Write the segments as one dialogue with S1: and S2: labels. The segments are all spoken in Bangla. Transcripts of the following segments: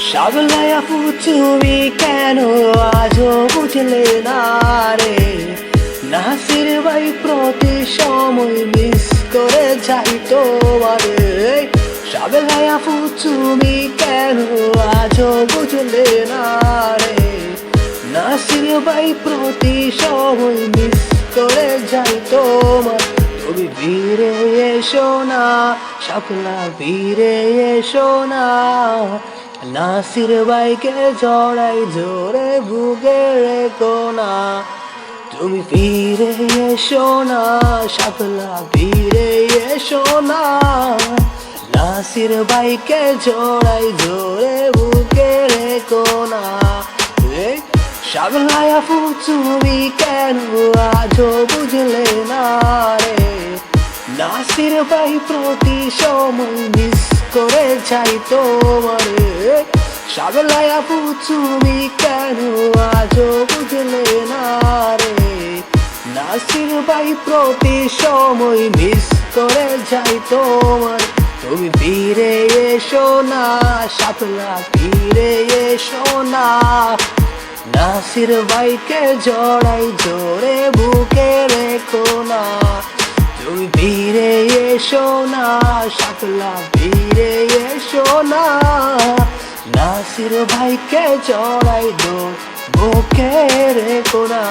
S1: শাবলাই আপু তুমি কেন আজও বুঝলে না রে? নাসির ভাই প্রতি সময় মিস করে যাই তোমারে। শাবলাই আপু তুমি কেন আজও বুঝলে না রে? নাসির ভাই প্রতি সময় মিস করে যাই তোমার। তুমি ফিরে এসো না শাবলা, ফিরে এসো না। নাসির ভাইকে জড়াই জোরে বুকে রেখো না। তুমি ফিরে এসো না শাবলা, ফিরে এসো না। নাসির ভাইকে জড়াই জোরে বুকে রেখো না। শাবলা আপু তুমি কেন আজও বুঝলে না রে? নাসির ভাই প্রতি সময় মিস করে যাই তোমারে। শাবলা আপু তুমি কেন আজও বুঝলে না রে? নাসির ভাই প্রতি সময় মিস করে যাই তোমার। তুমি ফিরে এসো না শাবলা, ফিরে এসো না। নাসির ভাইকে জড়াই জোরে বুকে রেখো না। তুমি ফিরে এসো না শাবলা, ফিরে এসো না। নাসির ভাইকে জড়াই জোরে বুকে রেখো না।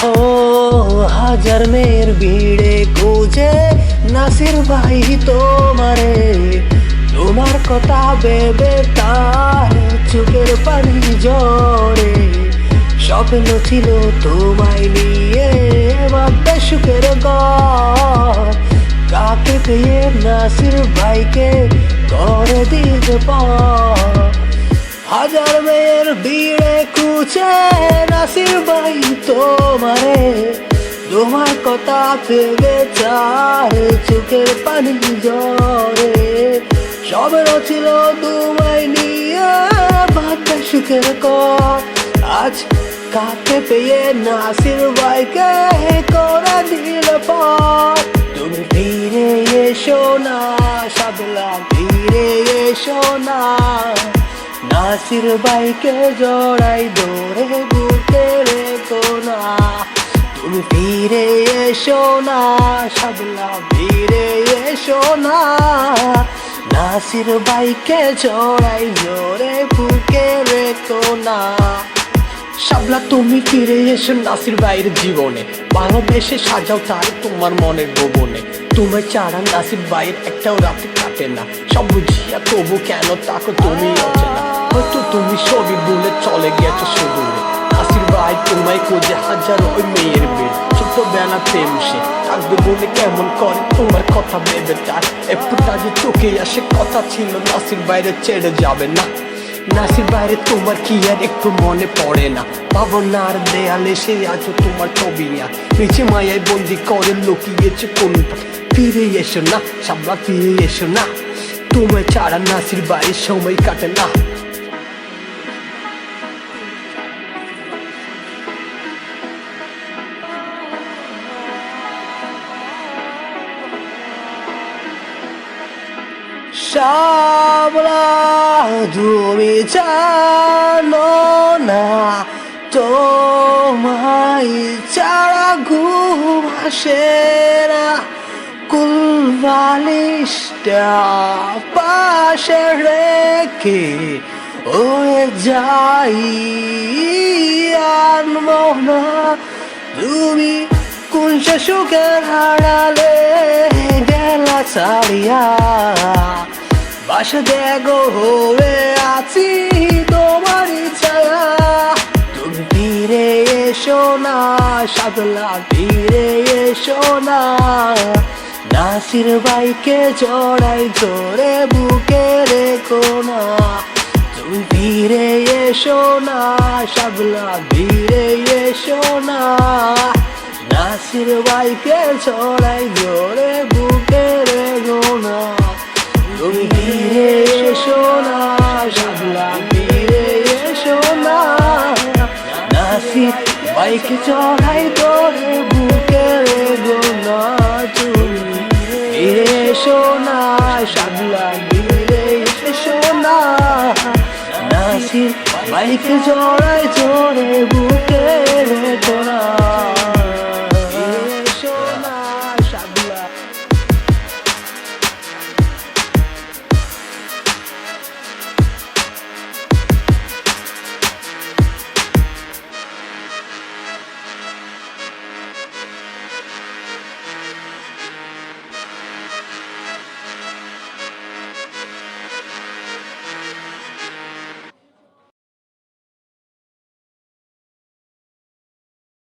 S1: ও হাজার মেয়ের ভিড়ে খুঁজে নাসির ভাই তোমারে। তোমার কথা ভেবে তার চোখের পানি ঝরে। স্বপ্ন ছিল তোমায় নিয়ে বাঁধবে সুখের ঘর। কাকে পেয়ে নাসির ভাইকে করে দিতে পার। হাজার মেয়ের ভিড়ে খুঁজে নাসির ভাই তোমারে। তোমার কথা ভেবে চার চোখের পানি ঝরে। স্বপ্ন ছিল তোমায় নিয়ে বাঁধবে সুখের ঘর। আজ কাকে পেয়ে নাসির ভাইকে করে দিল পার। তুমি ফিরে এসো না শাবলা, ফিরে এসো না। নাসির ভাইকে জড়াই ধরে বুকে রেখো না। তুমি ফিরে এসো না শাবলা, ফিরে এসো না। নাসির ভাইকে জড়াই জোরে বুকে রেখো না। শাবলা তুমি ফিরে এসো নাসির ভাইয়ের জীবনে। ভালোবেসে সাজাও তার তোমার মনের গোপনে। তোমার ছাড়া নাসির ভাইয়ের একটাও রাতে কাটে না। সব বুঝিয়া তবু কেন তাকে তুমি অচেনা। হয়তো তুমি সবই বলে চলে গেছো সুদূরে। নাসির ভাই তোমায় খোঁজে হাজারো ওই মেয়ের ভিড়। ছোটবেলা প্রেম সে থাকবে বলে কেমন করে তোমার কথা ভেবে তার। একটু যে চোখে আসে কথা ছিল নাসির বাইরে ছেড়ে যাবে না। নাসির বাইরে তোমার কি আর একটু মনে পড়ে না? ভাবনার দেয়ালে সে আজও তোমার ছবি না। নিচে মায়ায় বন্দি করে লুকিয়েছে কোনটা। ফিরে এসো না শাবলা, ফিরে এসো না। তোমায় ছাড়া নাসির বাইরে সময় কাটে না। শাবলা তুমি জানো না তোমায় ছাড়া ঘুম আসে না। বকুল বালিশটা পাশে রেখে ওরে যাই আনবো না তুমি কোন সে সুখের হারালে গেলা ছাড়িয়া বাসা দেখো হয়ে আছি তোমারই ছায়া তুমি ফিরে এসো না শাদলা ফিরে এসো না নাসির ভাইকে জড়াই ধরে বুকে রেখো না তুমি ফিরে এসো না শাদলা ফিরে এসো না নাসির ভাইকে জড়াই ধরে বুকে রেখো না তুমি ফিরে এসো না শাদলা ফিরে এসো না নাসির ভাইকে জড়াই ধরে বুকে রেখো না তুমি ফিরে এসো না শাদলা ফিরে এসো না নাসির ভাইকে জড়াই ধরে বুকে